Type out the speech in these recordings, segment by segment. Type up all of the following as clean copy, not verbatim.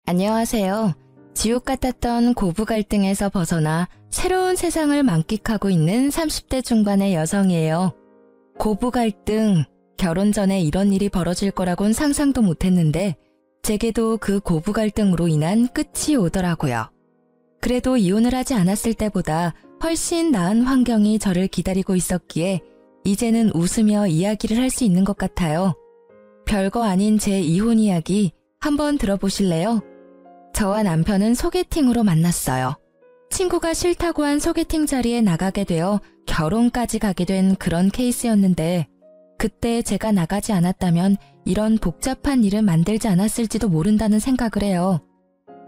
안녕하세요. 지옥 같았던 고부 갈등에서 벗어나 새로운 세상을 만끽하고 있는 30대 중반의 여성이에요. 고부 갈등, 결혼 전에 이런 일이 벌어질 거라곤 상상도 못했는데 제게도 그 고부 갈등으로 인한 끝이 오더라고요. 그래도 이혼을 하지 않았을 때보다 훨씬 나은 환경이 저를 기다리고 있었기에 이제는 웃으며 이야기를 할 수 있는 것 같아요. 별거 아닌 제 이혼 이야기 한번 들어보실래요? 저와 남편은 소개팅으로 만났어요. 친구가 싫다고 한 소개팅 자리에 나가게 되어 결혼까지 가게 된 그런 케이스였는데 그때 제가 나가지 않았다면 이런 복잡한 일을 만들지 않았을지도 모른다는 생각을 해요.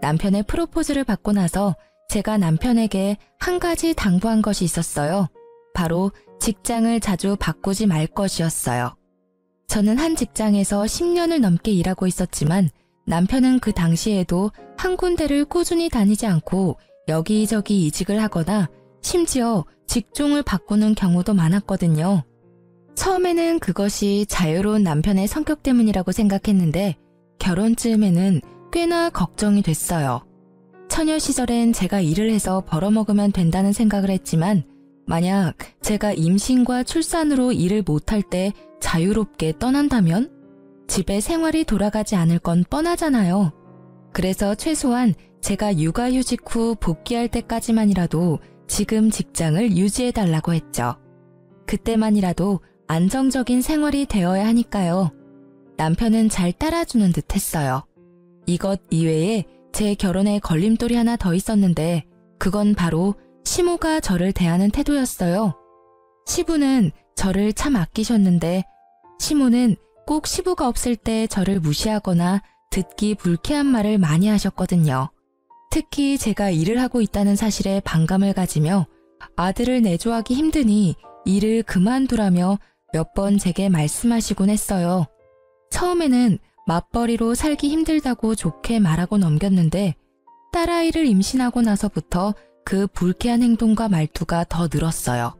남편의 프로포즈를 받고 나서 제가 남편에게 한 가지 당부한 것이 있었어요. 바로 직장을 자주 바꾸지 말 것이었어요. 저는 한 직장에서 10년을 넘게 일하고 있었지만 남편은 그 당시에도 한 군데를 꾸준히 다니지 않고 여기저기 이직을 하거나 심지어 직종을 바꾸는 경우도 많았거든요. 처음에는 그것이 자유로운 남편의 성격 때문이라고 생각했는데 결혼쯤에는 꽤나 걱정이 됐어요. 처녀 시절엔 제가 일을 해서 벌어먹으면 된다는 생각을 했지만 만약 제가 임신과 출산으로 일을 못할 때 자유롭게 떠난다면 집에 생활이 돌아가지 않을 건 뻔하잖아요. 그래서 최소한 제가 육아휴직 후 복귀할 때까지만이라도 지금 직장을 유지해달라고 했죠. 그때만이라도 안정적인 생활이 되어야 하니까요. 남편은 잘 따라주는 듯 했어요. 이것 이외에 제 결혼에 걸림돌이 하나 더 있었는데 그건 바로 시모가 저를 대하는 태도였어요. 시부는 저를 참 아끼셨는데 시모는 꼭 시부가 없을 때 저를 무시하거나 듣기 불쾌한 말을 많이 하셨거든요. 특히 제가 일을 하고 있다는 사실에 반감을 가지며 아들을 내조하기 힘드니 일을 그만두라며 몇 번 제게 말씀하시곤 했어요. 처음에는 맞벌이로 살기 힘들다고 좋게 말하고 넘겼는데 딸아이를 임신하고 나서부터 그 불쾌한 행동과 말투가 더 늘었어요.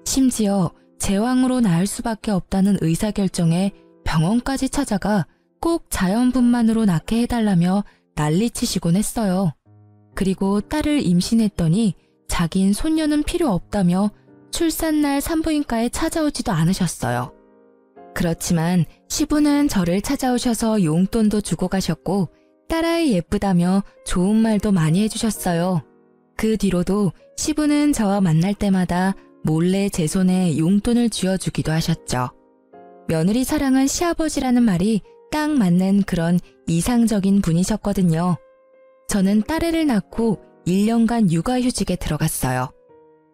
심지어 제왕으로 낳을 수밖에 없다는 의사결정에 병원까지 찾아가 꼭 자연분만으로 낳게 해달라며 난리치시곤 했어요. 그리고 딸을 임신했더니 자긴 손녀는 필요 없다며 출산날 산부인과에 찾아오지도 않으셨어요. 그렇지만 시부는 저를 찾아오셔서 용돈도 주고 가셨고 딸아이 예쁘다며 좋은 말도 많이 해주셨어요. 그 뒤로도 시부는 저와 만날 때마다 몰래 제 손에 용돈을 쥐어주기도 하셨죠. 며느리 사랑은 시아버지라는 말이 딱 맞는 그런 이상적인 분이셨거든요. 저는 딸애를 낳고 1년간 육아휴직에 들어갔어요.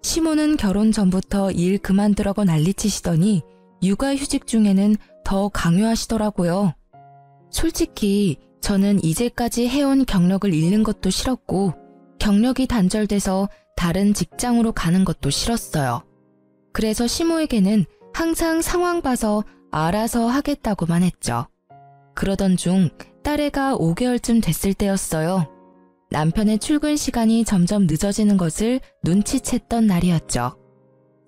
시모는 결혼 전부터 일 그만두라고 난리치시더니 육아휴직 중에는 더 강요하시더라고요. 솔직히 저는 이제까지 해온 경력을 잃는 것도 싫었고 경력이 단절돼서 다른 직장으로 가는 것도 싫었어요. 그래서 시모에게는 항상 상황 봐서 알아서 하겠다고만 했죠. 그러던 중 딸애가 5개월쯤 됐을 때였어요. 남편의 출근 시간이 점점 늦어지는 것을 눈치챘던 날이었죠.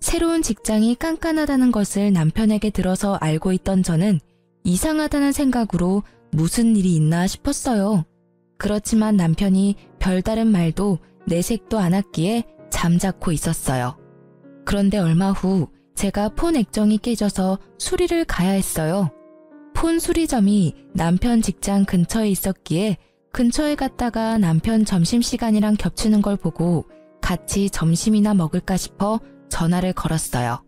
새로운 직장이 깐깐하다는 것을 남편에게 들어서 알고 있던 저는 이상하다는 생각으로 무슨 일이 있나 싶었어요. 그렇지만 남편이 별다른 말도 내색도 않았기에 잠자코 있었어요. 그런데 얼마 후 제가 폰 액정이 깨져서 수리를 가야 했어요. 폰 수리점이 남편 직장 근처에 있었기에 근처에 갔다가 남편 점심시간이랑 겹치는 걸 보고 같이 점심이나 먹을까 싶어 전화를 걸었어요.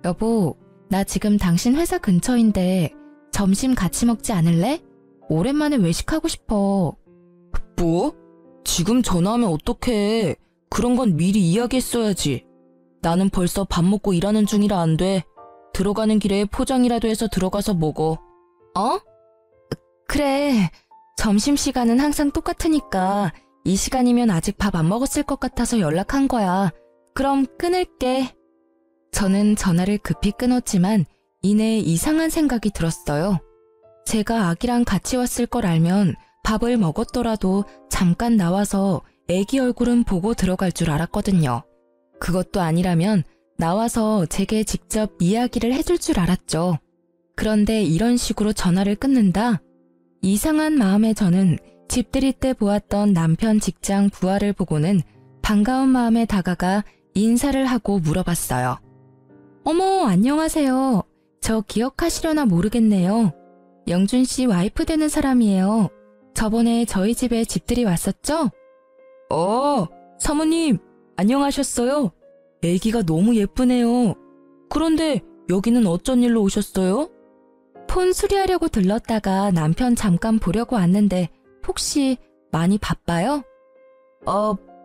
여보, 나 지금 당신 회사 근처인데 점심 같이 먹지 않을래? 오랜만에 외식하고 싶어. 뭐? 지금 전화하면 어떡해. 그런 건 미리 이야기했어야지. 나는 벌써 밥 먹고 일하는 중이라 안 돼. 들어가는 길에 포장이라도 해서 들어가서 먹어. 어? 그래. 점심시간은 항상 똑같으니까 이 시간이면 아직 밥 안 먹었을 것 같아서 연락한 거야. 그럼 끊을게. 저는 전화를 급히 끊었지만 이내 이상한 생각이 들었어요. 제가 아기랑 같이 왔을 걸 알면 밥을 먹었더라도 잠깐 나와서 애기 얼굴은 보고 들어갈 줄 알았거든요. 그것도 아니라면 나와서 제게 직접 이야기를 해줄 줄 알았죠. 그런데 이런 식으로 전화를 끊는다? 이상한 마음에 저는 집들이 때 보았던 남편 직장 부하를 보고는 반가운 마음에 다가가 인사를 하고 물어봤어요. 어머, 안녕하세요. 저 기억하시려나 모르겠네요. 영준 씨 와이프 되는 사람이에요. 저번에 저희 집에 집들이 왔었죠? 사모님, 안녕하셨어요? 애기가 너무 예쁘네요. 그런데 여기는 어쩐 일로 오셨어요? 폰 수리하려고 들렀다가 남편 잠깐 보려고 왔는데 혹시 많이 바빠요?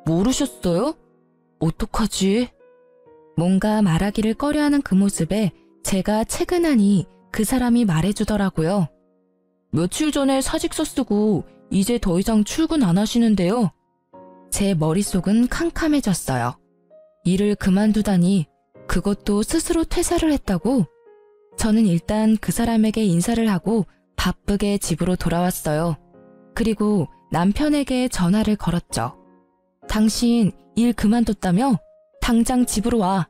모르셨어요? 어떡하지? 뭔가 말하기를 꺼려하는 그 모습에 제가 채근하니 그 사람이 말해주더라고요. 며칠 전에 사직서 쓰고 이제 더 이상 출근 안 하시는데요. 제 머릿속은 캄캄해졌어요. 일을 그만두다니 그것도 스스로 퇴사를 했다고? 저는 일단 그 사람에게 인사를 하고 바쁘게 집으로 돌아왔어요. 그리고 남편에게 전화를 걸었죠. 당신 일 그만뒀다며? 당장 집으로 와.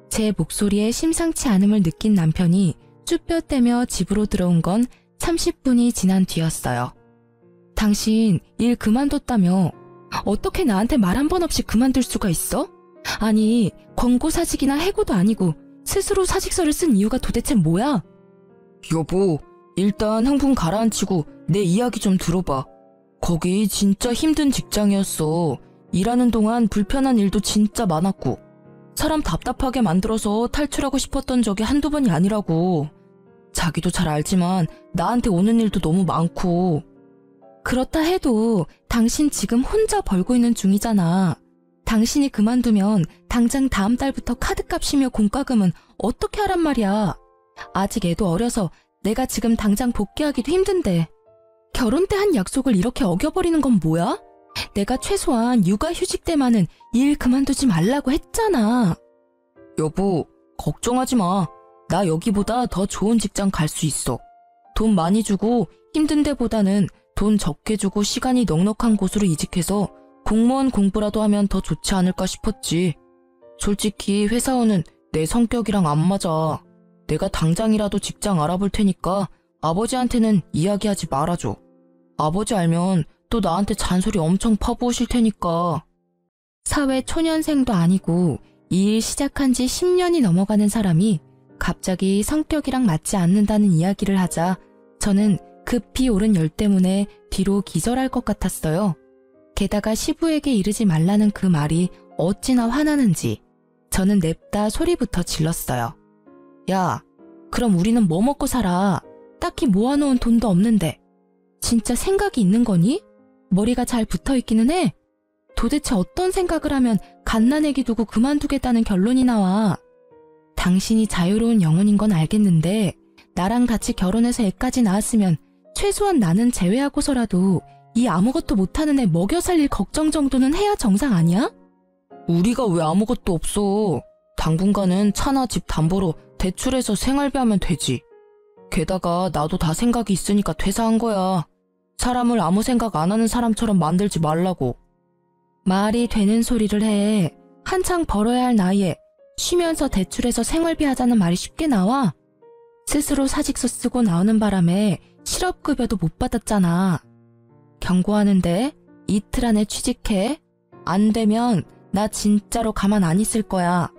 제 목소리에 심상치 않음을 느낀 남편이 쭈뼛대며 집으로 들어온 건 30분이 지난 뒤였어요. 당신 일 그만뒀다며? 어떻게 나한테 말 한 번 없이 그만둘 수가 있어? 아니, 권고사직이나 해고도 아니고 스스로 사직서를 쓴 이유가 도대체 뭐야? 여보, 일단 흥분 가라앉히고 내 이야기 좀 들어봐. 거기 진짜 힘든 직장이었어. 일하는 동안 불편한 일도 진짜 많았고 사람 답답하게 만들어서 탈출하고 싶었던 적이 한두 번이 아니라고. 자기도 잘 알지만 나한테 오는 일도 너무 많고. 그렇다 해도 당신 지금 혼자 벌고 있는 중이잖아. 당신이 그만두면 당장 다음 달부터 카드값이며 공과금은 어떻게 하란 말이야. 아직 애도 어려서 내가 지금 당장 복귀하기도 힘든데. 결혼 때 한 약속을 이렇게 어겨버리는 건 뭐야? 내가 최소한 육아휴직 때만은 일 그만두지 말라고 했잖아. 여보, 걱정하지 마. 나 여기보다 더 좋은 직장 갈 수 있어. 돈 많이 주고 힘든 데보다는 돈 적게 주고 시간이 넉넉한 곳으로 이직해서 공무원 공부라도 하면 더 좋지 않을까 싶었지. 솔직히 회사원은 내 성격이랑 안 맞아. 내가 당장이라도 직장 알아볼 테니까 아버지한테는 이야기하지 말아줘. 아버지 알면 또 나한테 잔소리 엄청 퍼부으실 테니까. 사회 초년생도 아니고 이 일 시작한 지 10년이 넘어가는 사람이 갑자기 성격이랑 맞지 않는다는 이야기를 하자 저는 급히 오른 열 때문에 뒤로 기절할 것 같았어요. 게다가 시부에게 이르지 말라는 그 말이 어찌나 화나는지 저는 냅다 소리부터 질렀어요. 야, 그럼 우리는 뭐 먹고 살아? 딱히 모아놓은 돈도 없는데. 진짜 생각이 있는 거니? 머리가 잘 붙어있기는 해. 도대체 어떤 생각을 하면 갓난애기 두고 그만두겠다는 결론이 나와. 당신이 자유로운 영혼인 건 알겠는데 나랑 같이 결혼해서 애까지 낳았으면 최소한 나는 제외하고서라도 이 아무것도 못하는 애 먹여 살릴 걱정 정도는 해야 정상 아니야? 우리가 왜 아무것도 없어. 당분간은 차나 집 담보로 대출해서 생활비 하면 되지. 게다가 나도 다 생각이 있으니까 퇴사한 거야. 사람을 아무 생각 안 하는 사람처럼 만들지 말라고. 말이 되는 소리를 해. 한창 벌어야 할 나이에 쉬면서 대출해서 생활비 하자는 말이 쉽게 나와? 스스로 사직서 쓰고 나오는 바람에 실업급여도 못 받았잖아. 경고하는데 이틀 안에 취직해. 안 되면 나 진짜로 가만 안 있을 거야.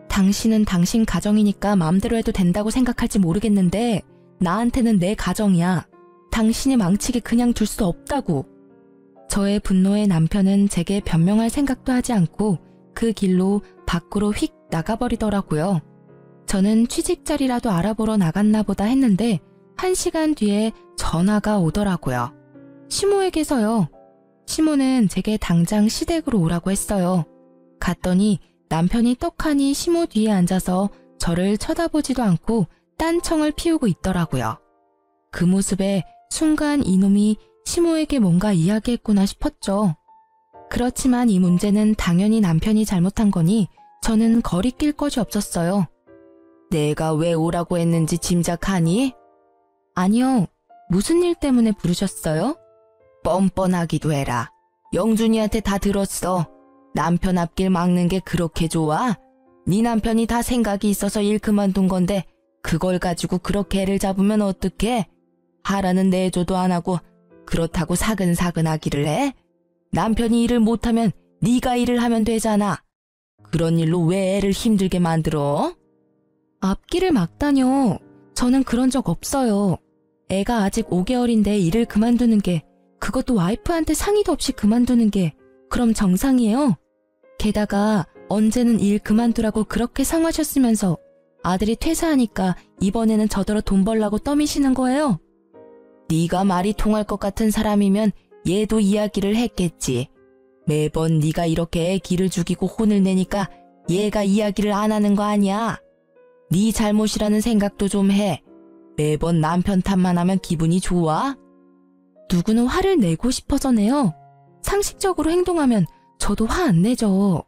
당신은 당신 가정이니까 마음대로 해도 된다고 생각할지 모르겠는데 나한테는 내 가정이야. 당신이 망치게 그냥 둘 수 없다고. 저의 분노에 남편은 제게 변명할 생각도 하지 않고 그 길로 밖으로 휙 나가버리더라고요. 저는 취직 자리라도 알아보러 나갔나 보다 했는데 1시간 뒤에 전화가 오더라고요. 시모에게서요. 시모는 제게 당장 시댁으로 오라고 했어요. 갔더니 남편이 떡하니 시모 뒤에 앉아서 저를 쳐다보지도 않고 딴청을 피우고 있더라고요. 그 모습에 순간 이놈이 시모에게 뭔가 이야기했구나 싶었죠. 그렇지만 이 문제는 당연히 남편이 잘못한 거니 저는 거리낄 것이 없었어요. 내가 왜 오라고 했는지 짐작하니? 아니요. 무슨 일 때문에 부르셨어요? 뻔뻔하기도 해라. 영준이한테 다 들었어. 남편 앞길 막는 게 그렇게 좋아? 네 남편이 다 생각이 있어서 일 그만둔 건데 그걸 가지고 그렇게 애를 잡으면 어떡해? 하라는 내조도 안 하고 그렇다고 사근사근하기를 해? 남편이 일을 못하면 네가 일을 하면 되잖아. 그런 일로 왜 애를 힘들게 만들어? 앞길을 막다뇨. 저는 그런 적 없어요. 애가 아직 5개월인데 일을 그만두는 게, 그것도 와이프한테 상의도 없이 그만두는 게 그럼 정상이에요? 게다가 언제는 일 그만두라고 그렇게 상하셨으면서 아들이 퇴사하니까 이번에는 저더러 돈 벌라고 떠미시는 거예요? 네가 말이 통할 것 같은 사람이면 얘도 이야기를 했겠지. 매번 네가 이렇게 애 기를 죽이고 혼을 내니까 얘가 이야기를 안 하는 거 아니야? 네 잘못이라는 생각도 좀 해. 매번 남편 탓만 하면 기분이 좋아? 누구는 화를 내고 싶어서 내요. 상식적으로 행동하면 저도 화 안 내죠.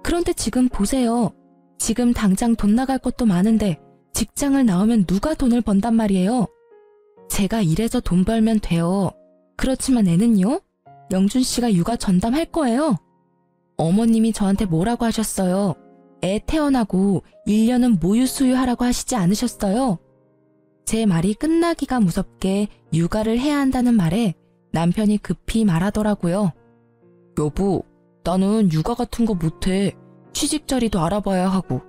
그런데 지금 보세요. 지금 당장 돈 나갈 것도 많은데 직장을 나오면 누가 돈을 번단 말이에요. 제가 일해서 돈 벌면 돼요. 그렇지만 애는요? 영준 씨가 육아 전담할 거예요. 어머님이 저한테 뭐라고 하셨어요? 애 태어나고 1년은 모유 수유하라고 하시지 않으셨어요? 제 말이 끝나기가 무섭게 육아를 해야 한다는 말에 남편이 급히 말하더라고요. 여보, 나는 육아 같은 거 못해. 취직 자리도 알아봐야 하고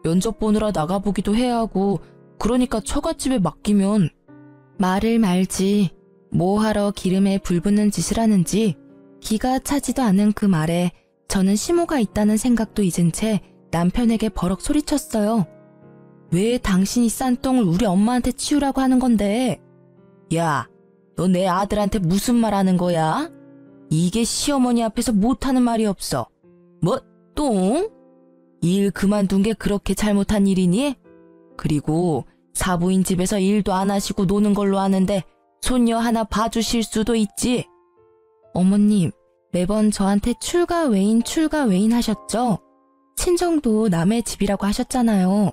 면접 보느라 나가보기도 해야 하고 그러니까 처갓집에 맡기면. 말을 말지 뭐하러 기름에 불 붙는 짓을 하는지 기가 차지도 않은 그 말에 저는 심호가 있다는 생각도 잊은 채 남편에게 버럭 소리쳤어요. 왜 당신이 싼 똥을 우리 엄마한테 치우라고 하는 건데? 야, 너 내 아들한테 무슨 말 하는 거야? 이게 시어머니 앞에서 못하는 말이 없어. 뭐, 똥? 일 그만둔 게 그렇게 잘못한 일이니? 그리고 사부인 집에서 일도 안 하시고 노는 걸로 아는데 손녀 하나 봐주실 수도 있지. 어머님, 매번 저한테 출가 외인 하셨죠? 친정도 남의 집이라고 하셨잖아요.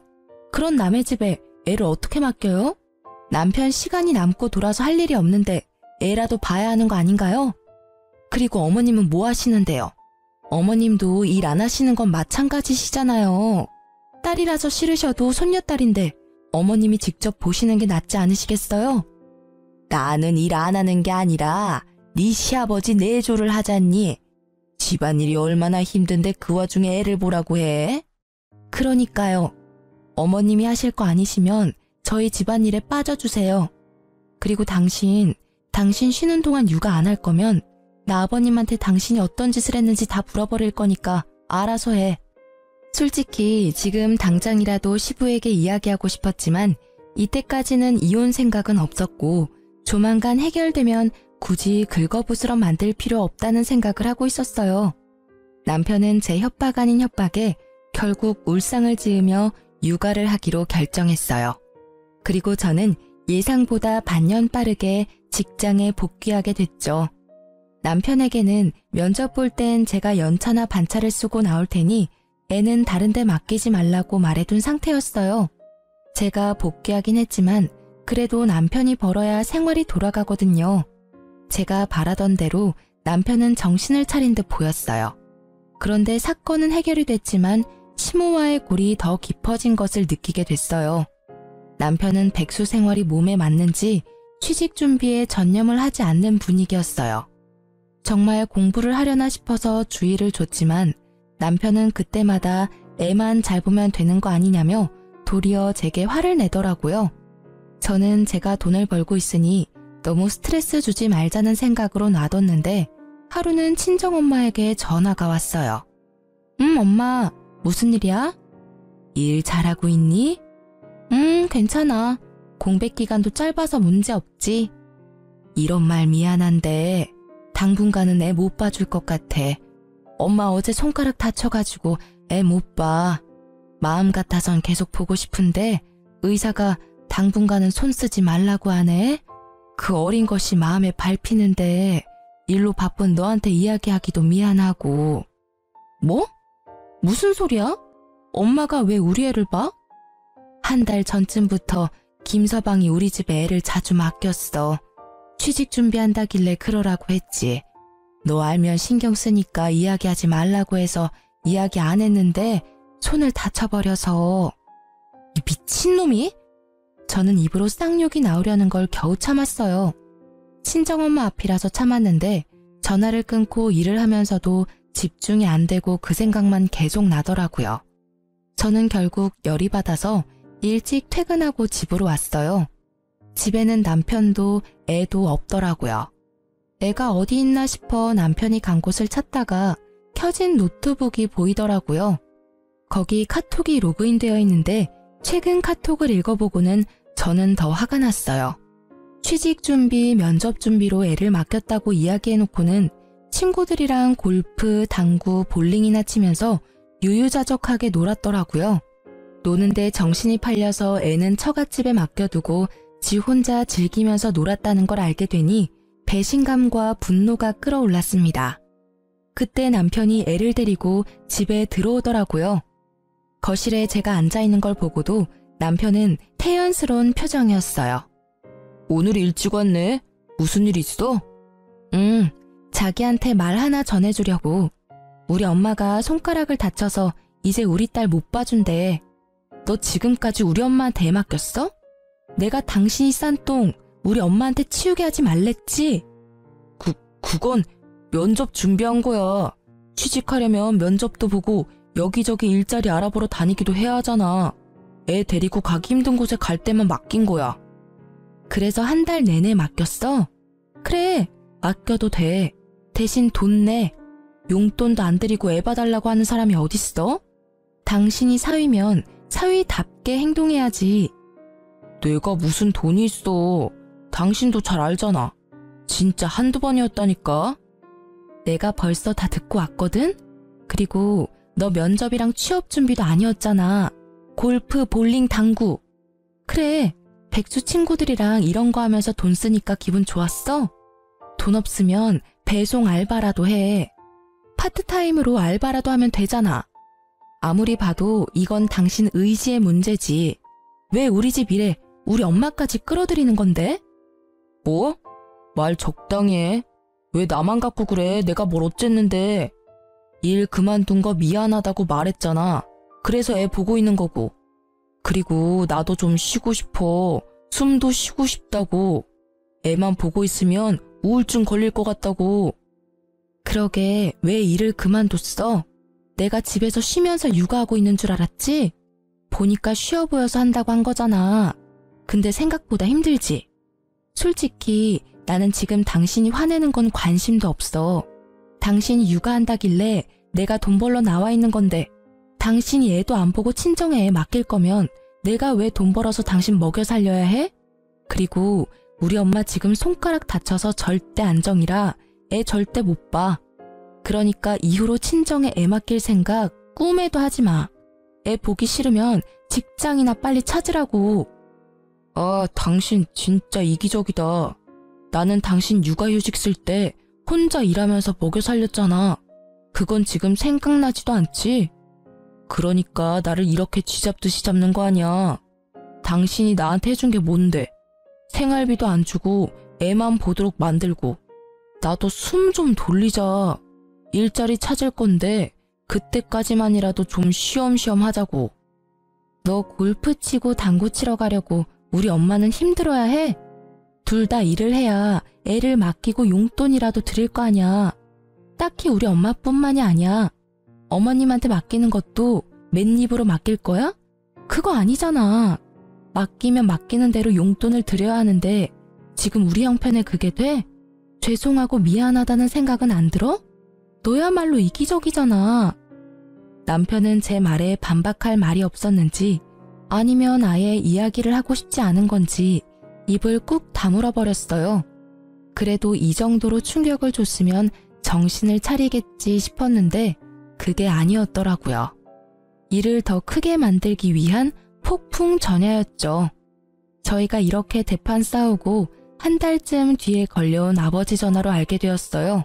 그런 남의 집에 애를 어떻게 맡겨요? 남편 시간이 남고 돌아서 할 일이 없는데 애라도 봐야 하는 거 아닌가요? 그리고 어머님은 뭐 하시는데요? 어머님도 일 안 하시는 건 마찬가지시잖아요. 딸이라서 싫으셔도 손녀딸인데 어머님이 직접 보시는 게 낫지 않으시겠어요? 나는 일 안 하는 게 아니라 네 시아버지 내조를 하잖니. 집안일이 얼마나 힘든데 그 와중에 애를 보라고 해? 그러니까요. 어머님이 하실 거 아니시면 저희 집안일에 빠져주세요. 그리고 당신 쉬는 동안 육아 안 할 거면 나 아버님한테 당신이 어떤 짓을 했는지 다 물어버릴 거니까 알아서 해. 솔직히 지금 당장이라도 시부에게 이야기하고 싶었지만 이때까지는 이혼 생각은 없었고 조만간 해결되면 굳이 긁어부스럼 만들 필요 없다는 생각을 하고 있었어요. 남편은 제 협박 아닌 협박에 결국 울상을 지으며 육아를 하기로 결정했어요. 그리고 저는 예상보다 반년 빠르게 직장에 복귀하게 됐죠. 남편에게는 면접 볼 땐 제가 연차나 반차를 쓰고 나올 테니 애는 다른 데 맡기지 말라고 말해둔 상태였어요. 제가 복귀하긴 했지만 그래도 남편이 벌어야 생활이 돌아가거든요. 제가 바라던 대로 남편은 정신을 차린 듯 보였어요. 그런데 사건은 해결이 됐지만 시모와의 골이 더 깊어진 것을 느끼게 됐어요. 남편은 백수 생활이 몸에 맞는지 취직 준비에 전념을 하지 않는 분위기였어요. 정말 공부를 하려나 싶어서 주의를 줬지만 남편은 그때마다 애만 잘 보면 되는 거 아니냐며 도리어 제게 화를 내더라고요. 저는 제가 돈을 벌고 있으니 너무 스트레스 주지 말자는 생각으로 놔뒀는데 하루는 친정엄마에게 전화가 왔어요. 엄마, 무슨 일이야? 일 잘하고 있니? 괜찮아. 공백 기간도 짧아서 문제 없지. 이런 말 미안한데 당분간은 애 못 봐줄 것 같아. 엄마 어제 손가락 다쳐가지고 애 못 봐. 마음 같아선 계속 보고 싶은데 의사가 당분간은 손 쓰지 말라고 하네. 그 어린 것이 마음에 밟히는데 일로 바쁜 너한테 이야기하기도 미안하고. 뭐? 무슨 소리야? 엄마가 왜 우리 애를 봐? 한 달 전쯤부터 김서방이 우리 집에 애를 자주 맡겼어. 취직 준비한다길래 그러라고 했지. 너 알면 신경 쓰니까 이야기하지 말라고 해서 이야기 안 했는데 손을 다쳐버려서. 이 미친놈이? 저는 입으로 쌍욕이 나오려는 걸 겨우 참았어요. 친정엄마 앞이라서 참았는데 전화를 끊고 일을 하면서도 집중이 안 되고 그 생각만 계속 나더라고요. 저는 결국 열이 받아서 일찍 퇴근하고 집으로 왔어요. 집에는 남편도 애도 없더라고요. 애가 어디 있나 싶어 남편이 간 곳을 찾다가 켜진 노트북이 보이더라고요. 거기 카톡이 로그인되어 있는데 최근 카톡을 읽어보고는 저는 더 화가 났어요. 취직 준비, 면접 준비로 애를 맡겼다고 이야기해놓고는 친구들이랑 골프, 당구, 볼링이나 치면서 유유자적하게 놀았더라고요. 노는데 정신이 팔려서 애는 처갓집에 맡겨두고 지 혼자 즐기면서 놀았다는 걸 알게 되니 배신감과 분노가 끌어올랐습니다. 그때 남편이 애를 데리고 집에 들어오더라고요. 거실에 제가 앉아있는 걸 보고도 남편은 태연스러운 표정이었어요. 오늘 일찍 왔네? 무슨 일 있어? 자기한테 말 하나 전해주려고. 우리 엄마가 손가락을 다쳐서 이제 우리 딸 못 봐준대. 너 지금까지 우리 엄마한테 애 맡겼어? 내가 당신이 싼 똥 우리 엄마한테 치우게 하지 말랬지? 그건 면접 준비한 거야. 취직하려면 면접도 보고 여기저기 일자리 알아보러 다니기도 해야 하잖아. 애 데리고 가기 힘든 곳에 갈 때만 맡긴 거야. 그래서 한 달 내내 맡겼어? 그래, 맡겨도 돼. 대신 돈 내. 용돈도 안 드리고 애 봐달라고 하는 사람이 어딨어? 당신이 사위면 사위답게 행동해야지. 내가 무슨 돈이 있어. 당신도 잘 알잖아. 진짜 한두 번이었다니까. 내가 벌써 다 듣고 왔거든? 그리고 너 면접이랑 취업 준비도 아니었잖아. 골프, 볼링, 당구. 그래, 백수 친구들이랑 이런 거 하면서 돈 쓰니까 기분 좋았어? 돈 없으면 배송 알바라도 해. 파트타임으로 알바라도 하면 되잖아. 아무리 봐도 이건 당신 의지의 문제지. 왜 우리 집 일에 우리 엄마까지 끌어들이는 건데? 뭐? 말 적당히 해. 왜 나만 갖고 그래? 내가 뭘 어쨌는데. 일 그만둔 거 미안하다고 말했잖아. 그래서 애 보고 있는 거고. 그리고 나도 좀 쉬고 싶어. 숨도 쉬고 싶다고. 애만 보고 있으면 우울증 걸릴 것 같다고. 그러게 왜 일을 그만뒀어? 내가 집에서 쉬면서 육아하고 있는 줄 알았지? 보니까 쉬어 보여서 한다고 한 거잖아. 근데 생각보다 힘들지? 솔직히 나는 지금 당신이 화내는 건 관심도 없어. 당신이 육아한다길래 내가 돈 벌러 나와 있는 건데 당신이 애도 안 보고 친정에 애 맡길 거면 내가 왜 돈 벌어서 당신 먹여 살려야 해? 그리고 우리 엄마 지금 손가락 다쳐서 절대 안정이라 애 절대 못 봐. 그러니까 이후로 친정에 애 맡길 생각 꿈에도 하지 마. 애 보기 싫으면 직장이나 빨리 찾으라고. 아, 당신 진짜 이기적이다. 나는 당신 육아휴직 쓸 때 혼자 일하면서 먹여 살렸잖아. 그건 지금 생각나지도 않지? 그러니까 나를 이렇게 쥐잡듯이 잡는 거 아니야. 당신이 나한테 해준 게 뭔데? 생활비도 안 주고 애만 보도록 만들고. 나도 숨 좀 돌리자. 일자리 찾을 건데 그때까지만이라도 좀 쉬엄쉬엄 하자고. 너 골프 치고 당구 치러 가려고 우리 엄마는 힘들어야 해? 둘 다 일을 해야 애를 맡기고 용돈이라도 드릴 거 아니야. 딱히 우리 엄마뿐만이 아니야. 어머님한테 맡기는 것도 맨입으로 맡길 거야? 그거 아니잖아. 맡기면 맡기는 대로 용돈을 드려야 하는데 지금 우리 형편에 그게 돼? 죄송하고 미안하다는 생각은 안 들어? 너야말로 이기적이잖아. 남편은 제 말에 반박할 말이 없었는지 아니면 아예 이야기를 하고 싶지 않은 건지 입을 꾹 다물어 버렸어요. 그래도 이 정도로 충격을 줬으면 정신을 차리겠지 싶었는데 그게 아니었더라고요. 일을 더 크게 만들기 위한 폭풍 전야였죠. 저희가 이렇게 대판 싸우고 한 달쯤 뒤에 걸려온 아버지 전화로 알게 되었어요.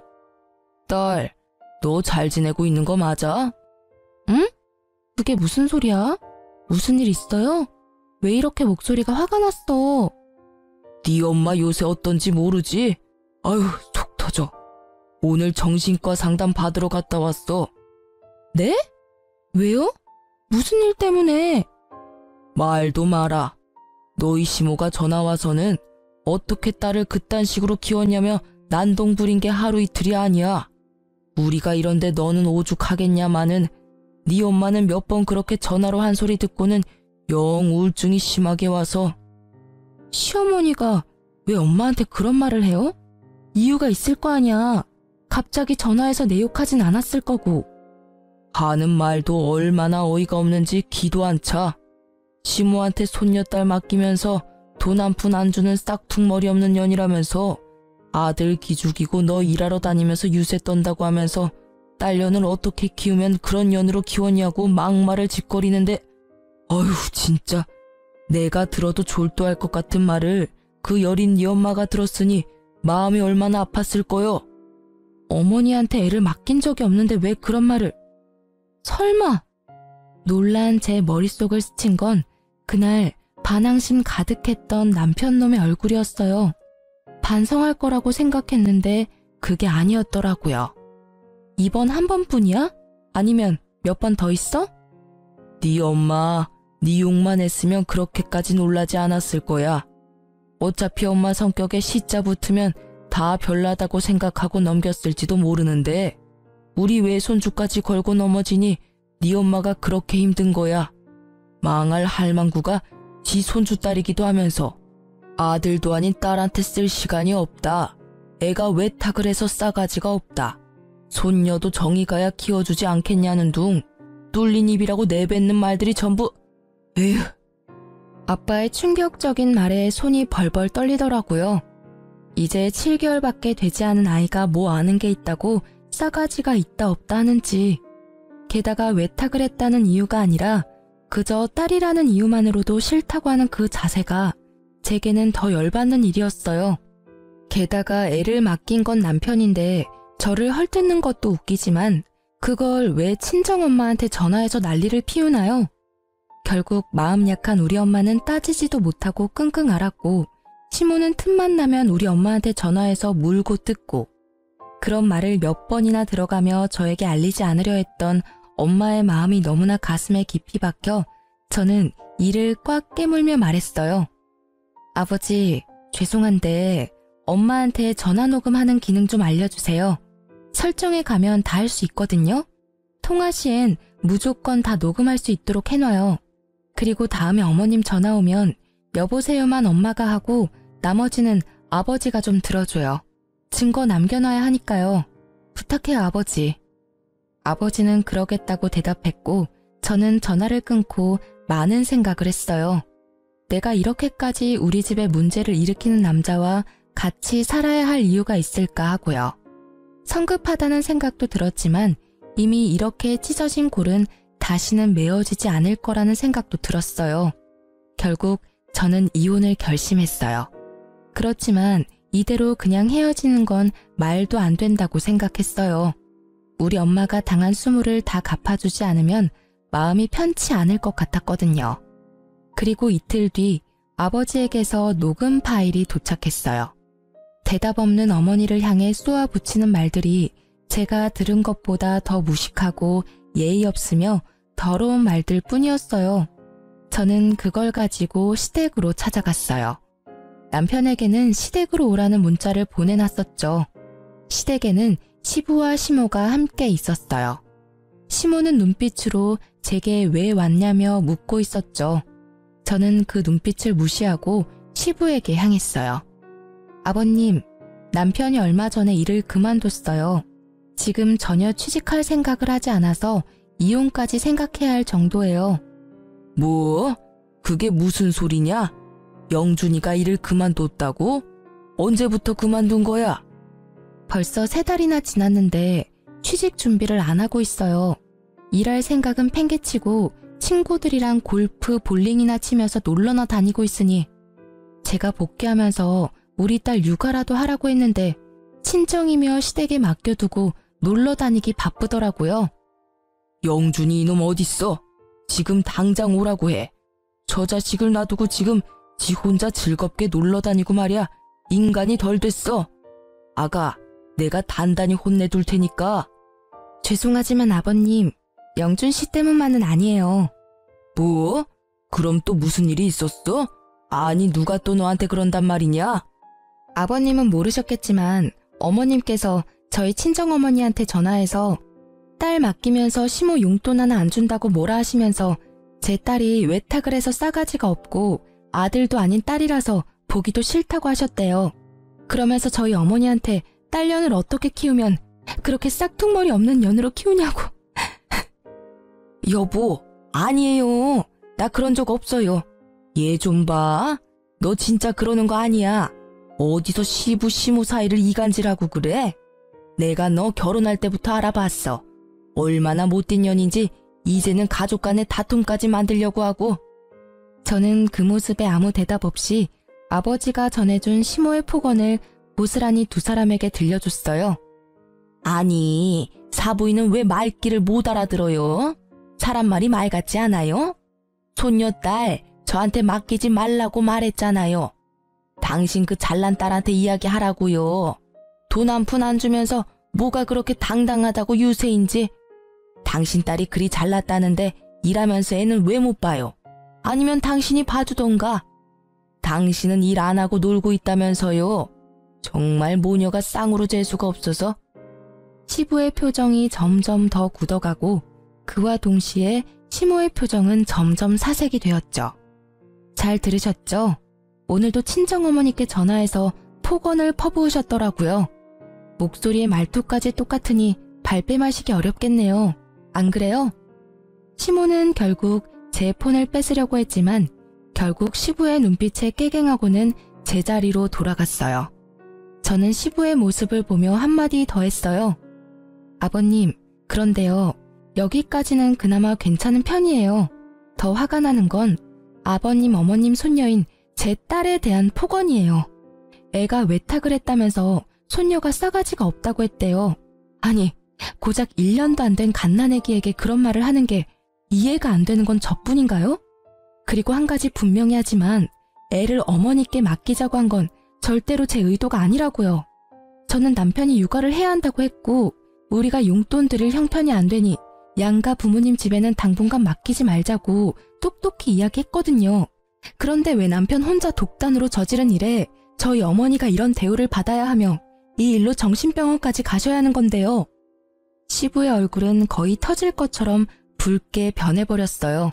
딸, 너 잘 지내고 있는 거 맞아? 응? 그게 무슨 소리야? 무슨 일 있어요? 왜 이렇게 목소리가 화가 났어? 네 엄마 요새 어떤지 모르지? 아유, 속 터져. 오늘 정신과 상담 받으러 갔다 왔어. 네? 왜요? 무슨 일 때문에? 말도 마라. 너희 시모가 전화 와서는 어떻게 딸을 그딴 식으로 키웠냐며 난동 부린 게 하루 이틀이 아니야. 우리가 이런데 너는 오죽하겠냐마는 네 엄마는 몇 번 그렇게 전화로 한 소리 듣고는 영 우울증이 심하게 와서. 시어머니가 왜 엄마한테 그런 말을 해요? 이유가 있을 거 아니야. 갑자기 전화해서 내 욕하진 않았을 거고. 하는 말도 얼마나 어이가 없는지 기도 안 차. 시모한테 손녀딸 맡기면서 돈 한 푼 안 주는 싹퉁머리 없는 년이라면서 아들 기죽이고 너 일하러 다니면서 유세 떤다고 하면서 딸년을 어떻게 키우면 그런 년으로 키웠냐고 막말을 짓거리는데, 어휴 진짜 내가 들어도 졸도할 것 같은 말을 그 여린 네 엄마가 들었으니 마음이 얼마나 아팠을 거요. 어머니한테 애를 맡긴 적이 없는데 왜 그런 말을. 설마. 놀란 제 머릿속을 스친 건 그날 반항심 가득했던 남편놈의 얼굴이었어요. 반성할 거라고 생각했는데 그게 아니었더라고요. 이번 한 번뿐이야? 아니면 몇 번 더 있어? 네 엄마 네 욕만 했으면 그렇게까지 놀라지 않았을 거야. 어차피 엄마 성격에 시자 붙으면 다 별나다고 생각하고 넘겼을지도 모르는데 우리 외손주까지 걸고 넘어지니 네 엄마가 그렇게 힘든 거야. 망할 할망구가 지 손주 딸이기도 하면서 아들도 아닌 딸한테 쓸 시간이 없다. 애가 외탁을 해서 싸가지가 없다. 손녀도 정이 가야 키워주지 않겠냐는 둥 뚫린 입이라고 내뱉는 말들이 전부. 에휴. 아빠의 충격적인 말에 손이 벌벌 떨리더라고요. 이제 7개월밖에 되지 않은 아이가 뭐 아는 게 있다고 싸가지가 있다 없다 하는지. 게다가 외탁을 했다는 이유가 아니라 그저 딸이라는 이유만으로도 싫다고 하는 그 자세가 제게는 더 열받는 일이었어요. 게다가 애를 맡긴 건 남편인데 저를 헐뜯는 것도 웃기지만 그걸 왜 친정엄마한테 전화해서 난리를 피우나요? 결국 마음 약한 우리 엄마는 따지지도 못하고 끙끙 앓았고 시모는 틈만 나면 우리 엄마한테 전화해서 물고 뜯고 그런 말을 몇 번이나 들어가며 저에게 알리지 않으려 했던 엄마의 마음이 너무나 가슴에 깊이 박혀 저는 이를 꽉 깨물며 말했어요. 아버지, 죄송한데 엄마한테 전화 녹음하는 기능 좀 알려주세요. 설정에 가면 다 할 수 있거든요. 통화 시엔 무조건 다 녹음할 수 있도록 해놔요. 그리고 다음에 어머님 전화 오면 여보세요만 엄마가 하고 나머지는 아버지가 좀 들어줘요. 증거 남겨놔야 하니까요. 부탁해요, 아버지. 아버지는 그러겠다고 대답했고 저는 전화를 끊고 많은 생각을 했어요. 내가 이렇게까지 우리 집에 문제를 일으키는 남자와 같이 살아야 할 이유가 있을까 하고요. 성급하다는 생각도 들었지만 이미 이렇게 찢어진 골은 다시는 메어지지 않을 거라는 생각도 들었어요. 결국 저는 이혼을 결심했어요. 그렇지만 이대로 그냥 헤어지는 건 말도 안 된다고 생각했어요. 우리 엄마가 당한 수모를 다 갚아주지 않으면 마음이 편치 않을 것 같았거든요. 그리고 이틀 뒤 아버지에게서 녹음 파일이 도착했어요. 대답 없는 어머니를 향해 쏘아붙이는 말들이 제가 들은 것보다 더 무식하고 예의 없으며 더러운 말들 뿐이었어요. 저는 그걸 가지고 시댁으로 찾아갔어요. 남편에게는 시댁으로 오라는 문자를 보내놨었죠. 시댁에는 시부와 시모가 함께 있었어요. 시모는 눈빛으로 제게 왜 왔냐며 묻고 있었죠. 저는 그 눈빛을 무시하고 시부에게 향했어요. 아버님, 남편이 얼마 전에 일을 그만뒀어요. 지금 전혀 취직할 생각을 하지 않아서 이혼까지 생각해야 할 정도예요. 뭐? 그게 무슨 소리냐? 영준이가 일을 그만뒀다고? 언제부터 그만둔 거야? 벌써 3달이나 지났는데 취직 준비를 안 하고 있어요. 일할 생각은 팽개치고 친구들이랑 골프, 볼링이나 치면서 놀러나 다니고 있으니 제가 복귀하면서 우리 딸 육아라도 하라고 했는데 친정이며 시댁에 맡겨두고 놀러 다니기 바쁘더라고요. 영준이 이놈 어딨어? 지금 당장 오라고 해. 저 자식을 놔두고 지금 지 혼자 즐겁게 놀러 다니고 말이야. 인간이 덜 됐어. 아가, 내가 단단히 혼내둘 테니까. 죄송하지만 아버님, 영준 씨 때문만은 아니에요. 뭐? 그럼 또 무슨 일이 있었어? 아니 누가 또 너한테 그런단 말이냐? 아버님은 모르셨겠지만 어머님께서 저희 친정어머니한테 전화해서 딸 맡기면서 시모 용돈 하나 안 준다고 뭐라 하시면서 제 딸이 외탁을 해서 싸가지가 없고 아들도 아닌 딸이라서 보기도 싫다고 하셨대요. 그러면서 저희 어머니한테 딸년을 어떻게 키우면 그렇게 싹퉁머리 없는 년으로 키우냐고. 여보, 아니에요. 나 그런 적 없어요. 얘 좀 봐. 너 진짜 그러는 거 아니야. 어디서 시부 시모 사이를 이간질하고 그래? 내가 너 결혼할 때부터 알아봤어. 얼마나 못된 년인지 이제는 가족 간의 다툼까지 만들려고 하고. 저는 그 모습에 아무 대답 없이 아버지가 전해준 시모의 폭언을 고스란히 두 사람에게 들려줬어요. 아니, 사부인은 왜 말귀를 못 알아들어요? 사람 말이 말 같지 않아요? 손녀딸 저한테 맡기지 말라고 말했잖아요. 당신 그 잘난 딸한테 이야기하라고요. 돈 한 푼 안 주면서 뭐가 그렇게 당당하다고 유세인지. 당신 딸이 그리 잘났다는데 일하면서 애는 왜 못 봐요? 아니면 당신이 봐주던가. 당신은 일 안 하고 놀고 있다면서요. 정말 모녀가 쌍으로 재수가 없어서. 시부의 표정이 점점 더 굳어가고 그와 동시에 시모의 표정은 점점 사색이 되었죠. 잘 들으셨죠? 오늘도 친정어머니께 전화해서 폭언을 퍼부으셨더라고요. 목소리의 말투까지 똑같으니 발뺌하시기 어렵겠네요. 안 그래요? 시모는 결국 제 폰을 뺏으려고 했지만 결국 시부의 눈빛에 깨갱하고는 제자리로 돌아갔어요. 저는 시부의 모습을 보며 한마디 더 했어요. 아버님, 그런데요. 여기까지는 그나마 괜찮은 편이에요. 더 화가 나는 건 아버님, 어머님 손녀인 제 딸에 대한 폭언이에요. 애가 외탁을 했다면서 손녀가 싸가지가 없다고 했대요. 아니, 고작 1년도 안 된 갓난애기에게 그런 말을 하는 게 이해가 안 되는 건 저뿐인가요? 그리고 한 가지 분명히 하지만 애를 어머니께 맡기자고 한 건 절대로 제 의도가 아니라고요. 저는 남편이 육아를 해야 한다고 했고 우리가 용돈 드릴 형편이 안 되니 양가 부모님 집에는 당분간 맡기지 말자고 똑똑히 이야기했거든요. 그런데 왜 남편 혼자 독단으로 저지른 일에 저희 어머니가 이런 대우를 받아야 하며 이 일로 정신병원까지 가셔야 하는 건데요. 시부의 얼굴은 거의 터질 것처럼 붉게 변해버렸어요.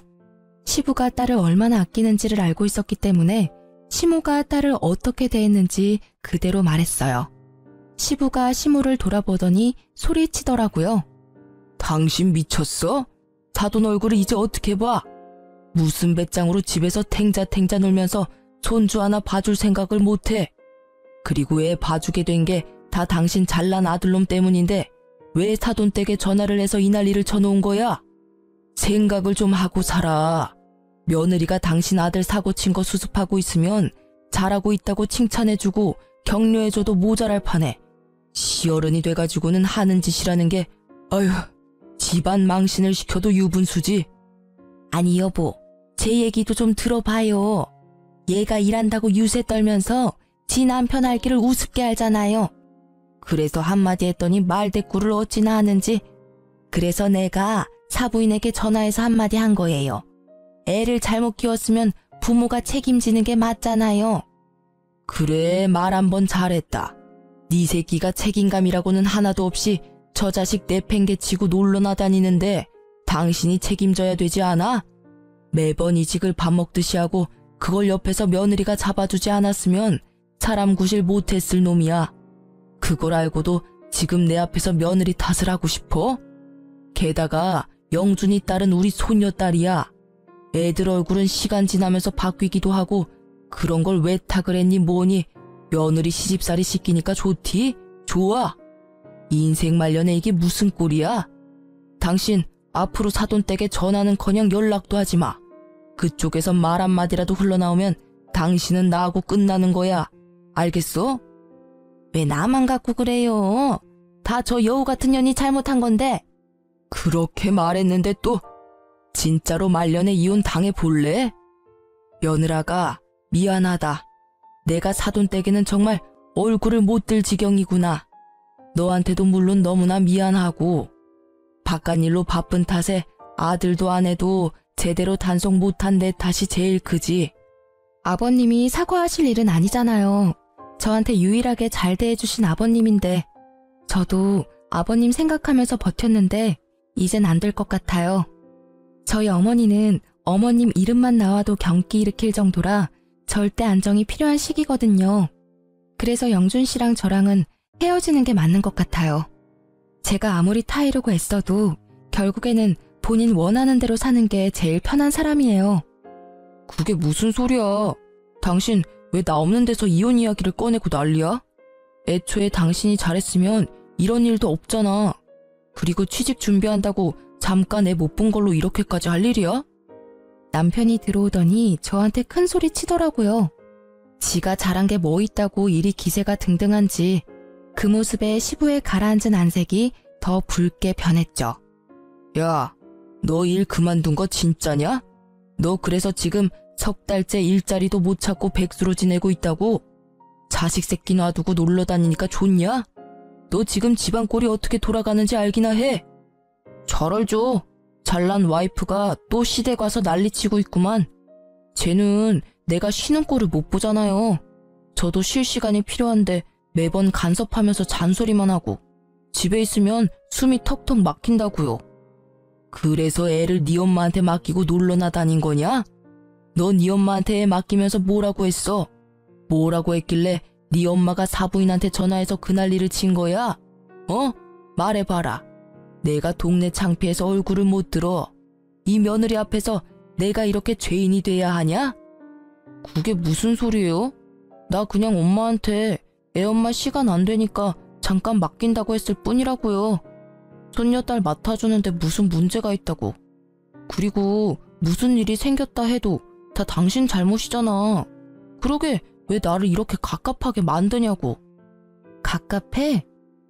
시부가 딸을 얼마나 아끼는지를 알고 있었기 때문에 시모가 딸을 어떻게 대했는지 그대로 말했어요. 시부가 시모를 돌아보더니 소리치더라고요. 당신 미쳤어? 사돈 얼굴을 이제 어떻게 봐? 무슨 배짱으로 집에서 탱자탱자 놀면서 손주 하나 봐줄 생각을 못해. 그리고 애 봐주게 된 게 다 당신 잘난 아들놈 때문인데 왜 사돈 댁에 전화를 해서 이 난리를 쳐놓은 거야? 생각을 좀 하고 살아. 며느리가 당신 아들 사고 친 거 수습하고 있으면 잘하고 있다고 칭찬해주고 격려해줘도 모자랄 판에 시어른이 돼가지고는 하는 짓이라는 게 아휴, 집안 망신을 시켜도 유분수지. 아니 여보, 제 얘기도 좀 들어봐요. 얘가 일한다고 유세 떨면서 지 남편 알기를 우습게 알잖아요. 그래서 한마디 했더니 말대꾸를 어찌나 하는지. 그래서 내가 사부인에게 전화해서 한마디 한 거예요. 애를 잘못 키웠으면 부모가 책임지는 게 맞잖아요. 그래, 말 한 번 잘했다. 네 새끼가 책임감이라고는 하나도 없이 저 자식 내팽개치고 놀러나 다니는데 당신이 책임져야 되지 않아? 매번 이직을 밥 먹듯이 하고 그걸 옆에서 며느리가 잡아주지 않았으면 사람 구실 못했을 놈이야. 그걸 알고도 지금 내 앞에서 며느리 탓을 하고 싶어? 게다가 영준이 딸은 우리 손녀딸이야. 애들 얼굴은 시간 지나면서 바뀌기도 하고 그런 걸 왜 탁을 했니 뭐니. 며느리 시집살이 시키니까 좋디? 좋아. 인생 말년에 이게 무슨 꼴이야? 당신 앞으로 사돈댁에 전화는커녕 연락도 하지 마. 그쪽에서 말 한마디라도 흘러나오면 당신은 나하고 끝나는 거야. 알겠어? 왜 나만 갖고 그래요? 다 저 여우 같은 년이 잘못한 건데. 그렇게 말했는데 또 진짜로 말년에 이혼 당해볼래? 며느라가 미안하다. 내가 사돈댁에는 정말 얼굴을 못 들 지경이구나. 너한테도 물론 너무나 미안하고 바깥일로 바쁜 탓에 아들도 아내도 제대로 단속 못한 내 탓이 제일 크지. 아버님이 사과하실 일은 아니잖아요. 저한테 유일하게 잘 대해주신 아버님인데 저도 아버님 생각하면서 버텼는데 이젠 안 될 것 같아요. 저희 어머니는 어머님 이름만 나와도 경기 일으킬 정도라 절대 안정이 필요한 시기거든요. 그래서 영준 씨랑 저랑은 헤어지는 게 맞는 것 같아요. 제가 아무리 타이르고 애써도 결국에는 본인 원하는 대로 사는 게 제일 편한 사람이에요. 그게 무슨 소리야? 당신 왜 나 없는 데서 이혼 이야기를 꺼내고 난리야? 애초에 당신이 잘했으면 이런 일도 없잖아. 그리고 취직 준비한다고 잠깐 애 못 본 걸로 이렇게까지 할 일이야? 남편이 들어오더니 저한테 큰 소리 치더라고요. 지가 잘한 게 뭐 있다고 이리 기세가 등등한지 그 모습에 시부에 가라앉은 안색이 더 붉게 변했죠. 야, 너 일 그만둔 거 진짜냐? 너 그래서 지금 석 달째 일자리도 못 찾고 백수로 지내고 있다고? 자식 새끼 놔두고 놀러 다니니까 좋냐? 너 지금 집안 꼴이 어떻게 돌아가는지 알기나 해? 잘 알죠. 잘난 와이프가 또 시댁 와서 난리치고 있구만. 쟤는 내가 쉬는 꼴을 못 보잖아요. 저도 쉴 시간이 필요한데 매번 간섭하면서 잔소리만 하고 집에 있으면 숨이 턱턱 막힌다고요. 그래서 애를 네 엄마한테 맡기고 놀러나 다닌 거냐? 너 네 엄마한테 애 맡기면서 뭐라고 했어? 뭐라고 했길래 네 엄마가 사부인한테 전화해서 그 난리를 친 거야? 어? 말해봐라. 내가 동네 창피해서 얼굴을 못 들어. 이 며느리 앞에서 내가 이렇게 죄인이 돼야 하냐? 그게 무슨 소리예요? 나 그냥 엄마한테 애엄마 시간 안 되니까 잠깐 맡긴다고 했을 뿐이라고요. 손녀딸 맡아주는데 무슨 문제가 있다고. 그리고 무슨 일이 생겼다 해도 다 당신 잘못이잖아. 그러게 왜 나를 이렇게 갑갑하게 만드냐고. 갑갑해?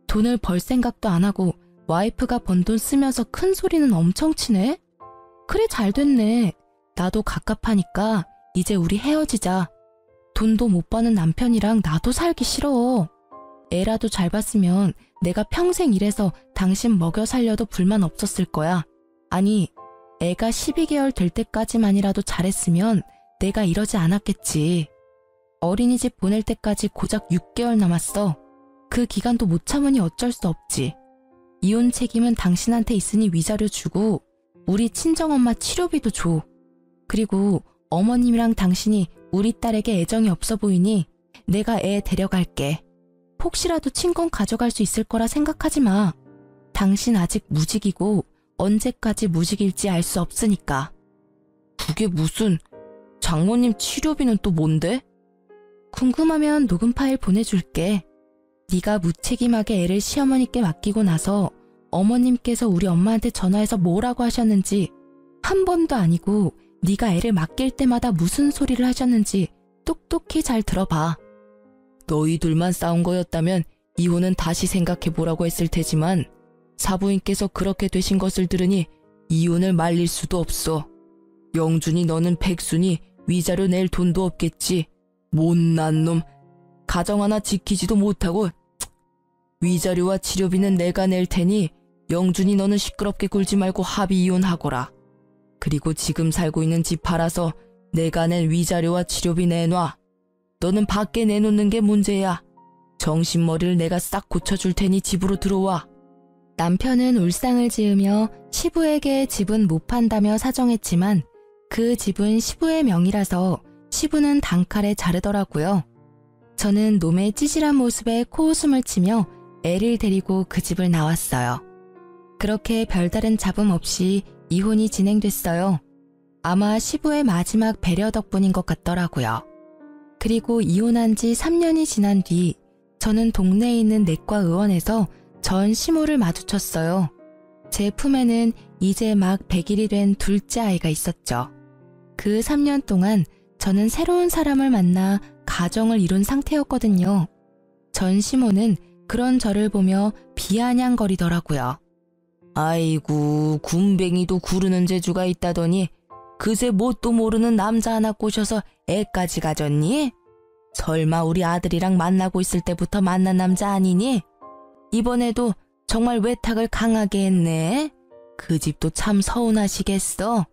돈을 벌 생각도 안 하고 와이프가 번 돈 쓰면서 큰 소리는 엄청 치네? 그래 잘 됐네. 나도 갑갑하니까 이제 우리 헤어지자. 돈도 못 버는 남편이랑 나도 살기 싫어. 애라도 잘 봤으면 내가 평생 일해서 당신 먹여 살려도 불만 없었을 거야. 아니, 애가 12개월 될 때까지만이라도 잘했으면 내가 이러지 않았겠지. 어린이집 보낼 때까지 고작 6개월 남았어. 그 기간도 못 참으니 어쩔 수 없지. 이혼 책임은 당신한테 있으니 위자료 주고 우리 친정엄마 치료비도 줘. 그리고 어머님이랑 당신이 우리 딸에게 애정이 없어 보이니 내가 애 데려갈게. 혹시라도 친권 가져갈 수 있을 거라 생각하지 마. 당신 아직 무직이고 언제까지 무직일지 알 수 없으니까. 그게 무슨... 장모님 치료비는 또 뭔데? 궁금하면 녹음 파일 보내줄게. 네가 무책임하게 애를 시어머니께 맡기고 나서 어머님께서 우리 엄마한테 전화해서 뭐라고 하셨는지, 한 번도 아니고 네가 애를 맡길 때마다 무슨 소리를 하셨는지 똑똑히 잘 들어봐. 너희들만 싸운 거였다면 이혼은 다시 생각해보라고 했을 테지만 사부인께서 그렇게 되신 것을 들으니 이혼을 말릴 수도 없어. 영준이 너는 백수니 위자료 낼 돈도 없겠지. 못난 놈. 가정 하나 지키지도 못하고. 위자료와 치료비는 내가 낼 테니 영준이 너는 시끄럽게 굴지 말고 합의 이혼하거라. 그리고 지금 살고 있는 집 팔아서 내가 낸 위자료와 치료비 내놔. 너는 밖에 내놓는 게 문제야. 정신머리를 내가 싹 고쳐줄 테니 집으로 들어와. 남편은 울상을 지으며 시부에게 집은 못 판다며 사정했지만 그 집은 시부의 명의라서 시부는 단칼에 자르더라고요. 저는 놈의 찌질한 모습에 코웃음을 치며 애를 데리고 그 집을 나왔어요. 그렇게 별다른 잡음 없이 이혼이 진행됐어요. 아마 시부의 마지막 배려 덕분인 것 같더라고요. 그리고 이혼한 지 3년이 지난 뒤 저는 동네에 있는 내과 의원에서 전 시모를 마주쳤어요. 제 품에는 이제 막 100일이 된 둘째 아이가 있었죠. 그 3년 동안 저는 새로운 사람을 만나 가정을 이룬 상태였거든요. 전 시모는 그런 저를 보며 비아냥거리더라고요. 아이고, 군뱅이도 구르는 재주가 있다더니 그새 뭣도 모르는 남자 하나 꼬셔서 애까지 가졌니? 설마 우리 아들이랑 만나고 있을 때부터 만난 남자 아니니? 이번에도 정말 외탁을 강하게 했네. 그 집도 참 서운하시겠어.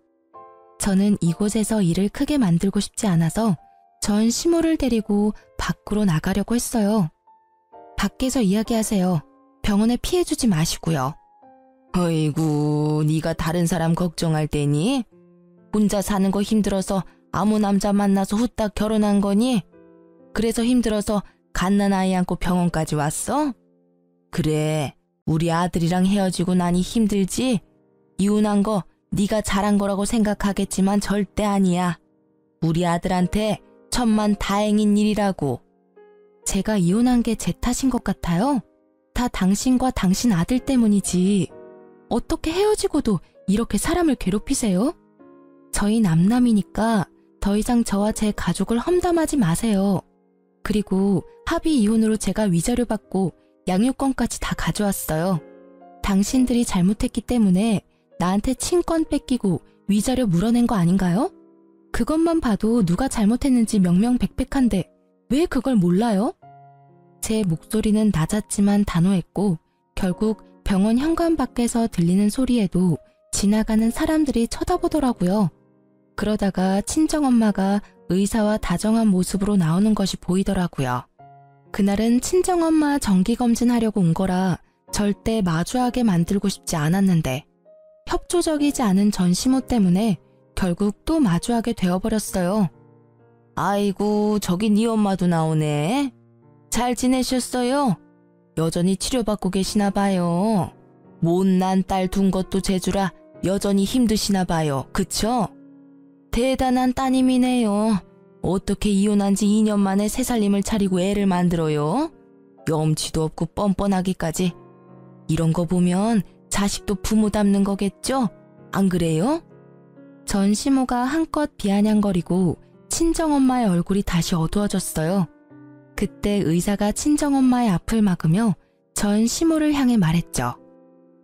저는 이곳에서 일을 크게 만들고 싶지 않아서 전 시모를 데리고 밖으로 나가려고 했어요. 밖에서 이야기하세요. 병원에 피해주지 마시고요. 어이구, 네가 다른 사람 걱정할 때니? 혼자 사는 거 힘들어서 아무 남자 만나서 후딱 결혼한 거니? 그래서 힘들어서 갓난 아이 안고 병원까지 왔어? 그래, 우리 아들이랑 헤어지고 나니 힘들지? 이혼한 거 네가 잘한 거라고 생각하겠지만 절대 아니야. 우리 아들한테 천만 다행인 일이라고. 제가 이혼한 게 제 탓인 것 같아요? 다 당신과 당신 아들 때문이지. 어떻게 헤어지고도 이렇게 사람을 괴롭히세요? 저희 남남이니까 더 이상 저와 제 가족을 험담하지 마세요. 그리고 합의 이혼으로 제가 위자료 받고 양육권까지 다 가져왔어요. 당신들이 잘못했기 때문에 나한테 친권 뺏기고 위자료 물어낸 거 아닌가요? 그것만 봐도 누가 잘못했는지 명명백백한데 왜 그걸 몰라요? 제 목소리는 낮았지만 단호했고 결국 병원 현관 밖에서 들리는 소리에도 지나가는 사람들이 쳐다보더라고요. 그러다가 친정엄마가 의사와 다정한 모습으로 나오는 것이 보이더라고요. 그날은 친정엄마 정기검진하려고 온 거라 절대 마주하게 만들고 싶지 않았는데 협조적이지 않은 전시모 때문에 결국 또 마주하게 되어버렸어요. 아이고, 저기 네 엄마도 나오네. 잘 지내셨어요? 여전히 치료받고 계시나 봐요. 못난 딸 둔 것도 재주라 여전히 힘드시나 봐요. 그쵸? 대단한 따님이네요. 어떻게 이혼한 지 2년 만에 새살림을 차리고 애를 만들어요? 염치도 없고 뻔뻔하기까지. 이런 거 보면 자식도 부모 닮는 거겠죠? 안 그래요? 전시모가 한껏 비아냥거리고 친정엄마의 얼굴이 다시 어두워졌어요. 그때 의사가 친정엄마의 앞을 막으며 전시모를 향해 말했죠.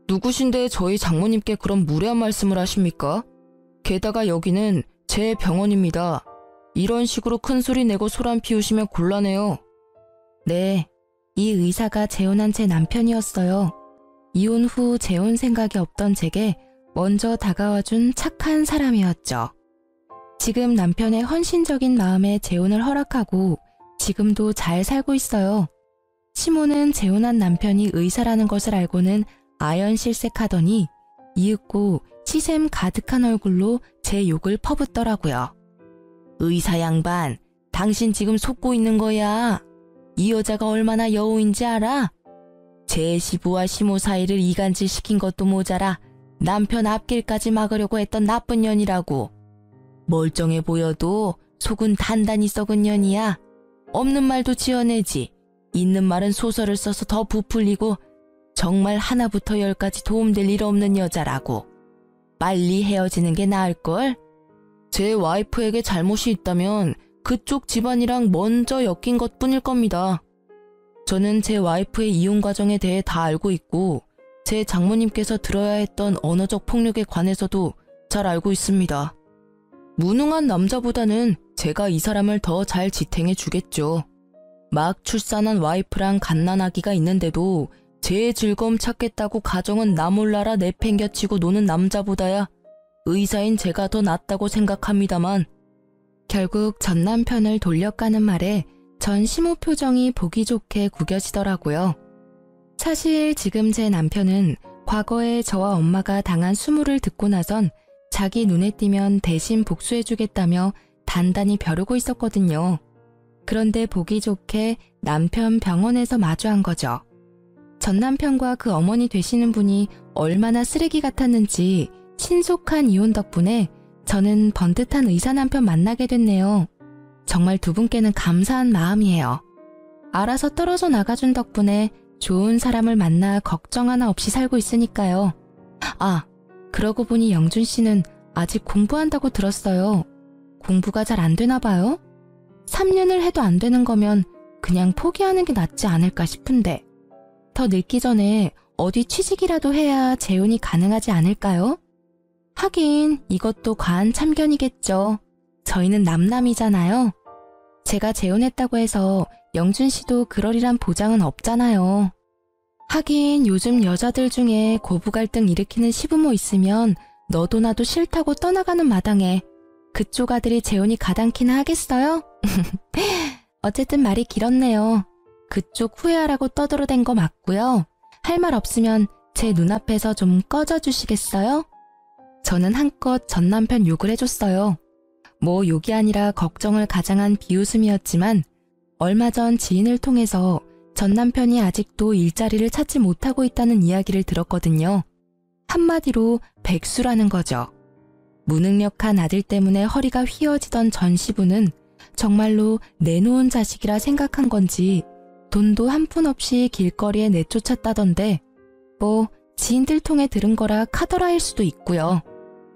누구신데 저희 장모님께 그런 무례한 말씀을 하십니까? 게다가 여기는 제 병원입니다. 이런 식으로 큰 소리 내고 소란 피우시면 곤란해요. 네, 이 의사가 재혼한 제 남편이었어요. 이혼 후 재혼 생각이 없던 제게 먼저 다가와준 착한 사람이었죠. 지금 남편의 헌신적인 마음에 재혼을 허락하고 지금도 잘 살고 있어요. 시모는 재혼한 남편이 의사라는 것을 알고는 아연실색하더니 이윽고 시샘 가득한 얼굴로 제 욕을 퍼붓더라고요. 의사 양반, 당신 지금 속고 있는 거야. 이 여자가 얼마나 여우인지 알아? 제 시부와 시모 사이를 이간질 시킨 것도 모자라 남편 앞길까지 막으려고 했던 나쁜 년이라고. 멀쩡해 보여도 속은 단단히 썩은 년이야. 없는 말도 지어내지. 있는 말은 소설을 써서 더 부풀리고 정말 하나부터 열까지 도움될 일 없는 여자라고. 빨리 헤어지는 게 나을걸? 제 와이프에게 잘못이 있다면 그쪽 집안이랑 먼저 엮인 것뿐일 겁니다. 저는 제 와이프의 이혼 과정에 대해 다 알고 있고 제 장모님께서 들어야 했던 언어적 폭력에 관해서도 잘 알고 있습니다. 무능한 남자보다는 제가 이 사람을 더 잘 지탱해 주겠죠. 막 출산한 와이프랑 갓난아기가 있는데도 제 즐거움 찾겠다고 가정은 나 몰라라 내팽겨치고 노는 남자보다야 의사인 제가 더 낫다고 생각합니다만. 결국 전 남편을 돌려가는 말에 전 시모 표정이 보기 좋게 구겨지더라고요. 사실 지금 제 남편은 과거에 저와 엄마가 당한 수모를 듣고 나선 자기 눈에 띄면 대신 복수해주겠다며 단단히 벼르고 있었거든요. 그런데 보기 좋게 남편 병원에서 마주한 거죠. 전 남편과 그 어머니 되시는 분이 얼마나 쓰레기 같았는지 신속한 이혼 덕분에 저는 번듯한 의사 남편 만나게 됐네요. 정말 두 분께는 감사한 마음이에요. 알아서 떨어져 나가준 덕분에 좋은 사람을 만나 걱정 하나 없이 살고 있으니까요. 아, 그러고 보니 영준 씨는 아직 공부한다고 들었어요. 공부가 잘 안 되나 봐요? 3년을 해도 안 되는 거면 그냥 포기하는 게 낫지 않을까 싶은데 더 늙기 전에 어디 취직이라도 해야 재혼이 가능하지 않을까요? 하긴 이것도 과한 참견이겠죠. 저희는 남남이잖아요. 제가 재혼했다고 해서 영준 씨도 그러리란 보장은 없잖아요. 하긴 요즘 여자들 중에 고부 갈등 일으키는 시부모 있으면 너도 나도 싫다고 떠나가는 마당에 그쪽 아들이 재혼이 가당키나 하겠어요? 어쨌든 말이 길었네요. 그쪽 후회하라고 떠들어댄 거 맞고요. 할 말 없으면 제 눈앞에서 좀 꺼져주시겠어요? 저는 한껏 전 남편 욕을 해줬어요. 뭐 욕이 아니라 걱정을 가장한 비웃음이었지만 얼마 전 지인을 통해서 전 남편이 아직도 일자리를 찾지 못하고 있다는 이야기를 들었거든요. 한마디로 백수라는 거죠. 무능력한 아들 때문에 허리가 휘어지던 전 시부는 정말로 내놓은 자식이라 생각한 건지 돈도 한 푼 없이 길거리에 내쫓았다던데 뭐 지인들 통해 들은 거라 카더라일 수도 있고요.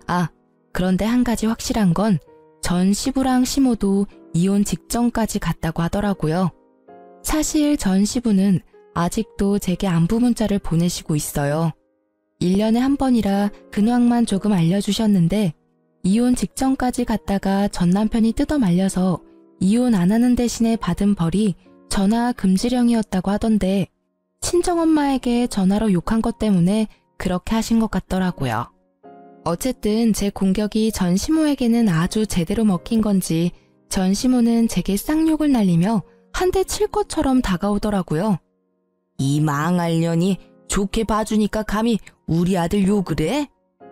아, 그런데 한 가지 확실한 건 전 시부랑 시모도 이혼 직전까지 갔다고 하더라고요. 사실 전 시부는 아직도 제게 안부 문자를 보내시고 있어요. 1년에 한 번이라 근황만 조금 알려주셨는데 이혼 직전까지 갔다가 전 남편이 뜯어 말려서 이혼 안 하는 대신에 받은 벌이 전화 금지령이었다고 하던데 친정엄마에게 전화로 욕한 것 때문에 그렇게 하신 것 같더라고요. 어쨌든 제 공격이 전 시모에게는 아주 제대로 먹힌 건지 전 시모는 제게 쌍욕을 날리며 한 대 칠 것처럼 다가오더라고요. 이 망할 년이 좋게 봐주니까 감히 우리 아들 욕을 해?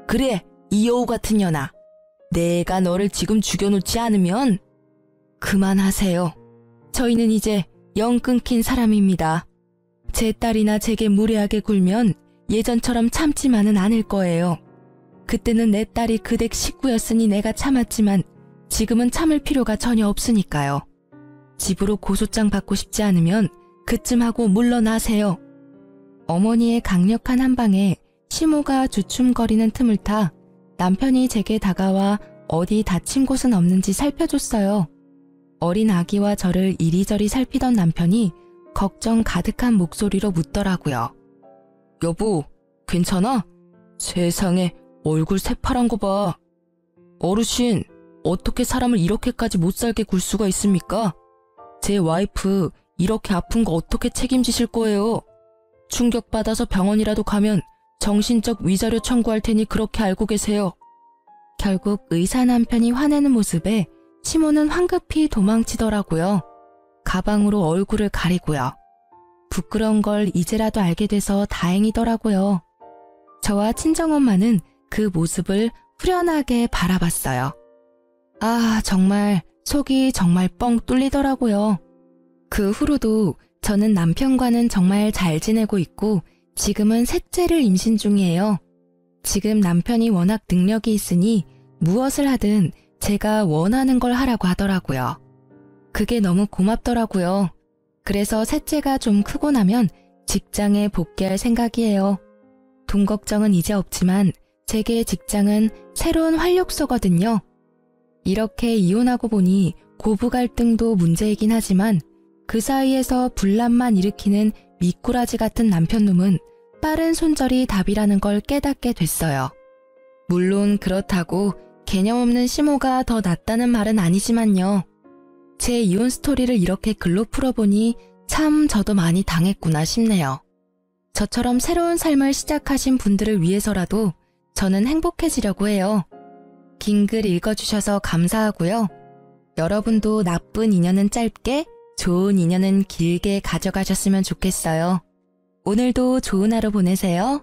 그래, 이 여우 같은 년아. 내가 너를 지금 죽여놓지 않으면 그만하세요. 저희는 이제 영 끊긴 사람입니다. 제 딸이나 제게 무례하게 굴면 예전처럼 참지만은 않을 거예요. 그때는 내 딸이 그댁 식구였으니 내가 참았지만 지금은 참을 필요가 전혀 없으니까요. 집으로 고소장 받고 싶지 않으면 그쯤 하고 물러나세요. 어머니의 강력한 한방에 시모가 주춤거리는 틈을 타 남편이 제게 다가와 어디 다친 곳은 없는지 살펴줬어요. 어린 아기와 저를 이리저리 살피던 남편이 걱정 가득한 목소리로 묻더라고요. 여보, 괜찮아? 세상에 얼굴 새파란 거 봐. 어르신, 어떻게 사람을 이렇게까지 못살게 굴 수가 있습니까? 제 와이프 이렇게 아픈 거 어떻게 책임지실 거예요? 충격받아서 병원이라도 가면 정신적 위자료 청구할 테니 그렇게 알고 계세요. 결국 의사 남편이 화내는 모습에 시모는 황급히 도망치더라고요. 가방으로 얼굴을 가리고요. 부끄러운 걸 이제라도 알게 돼서 다행이더라고요. 저와 친정엄마는 그 모습을 후련하게 바라봤어요. 아, 정말 속이 정말 뻥 뚫리더라고요. 그 후로도 저는 남편과는 정말 잘 지내고 있고 지금은 셋째를 임신 중이에요. 지금 남편이 워낙 능력이 있으니 무엇을 하든 제가 원하는 걸 하라고 하더라고요. 그게 너무 고맙더라고요. 그래서 셋째가 좀 크고 나면 직장에 복귀할 생각이에요. 돈 걱정은 이제 없지만 제게 직장은 새로운 활력소거든요. 이렇게 이혼하고 보니 고부 갈등도 문제이긴 하지만 그 사이에서 분란만 일으키는 미꾸라지 같은 남편놈은 빠른 손절이 답이라는 걸 깨닫게 됐어요. 물론 그렇다고 개념 없는 시모가 더 낫다는 말은 아니지만요. 제 이혼 스토리를 이렇게 글로 풀어보니 참 저도 많이 당했구나 싶네요. 저처럼 새로운 삶을 시작하신 분들을 위해서라도 저는 행복해지려고 해요. 긴 글 읽어주셔서 감사하고요. 여러분도 나쁜 인연은 짧게, 좋은 인연은 길게 가져가셨으면 좋겠어요. 오늘도 좋은 하루 보내세요.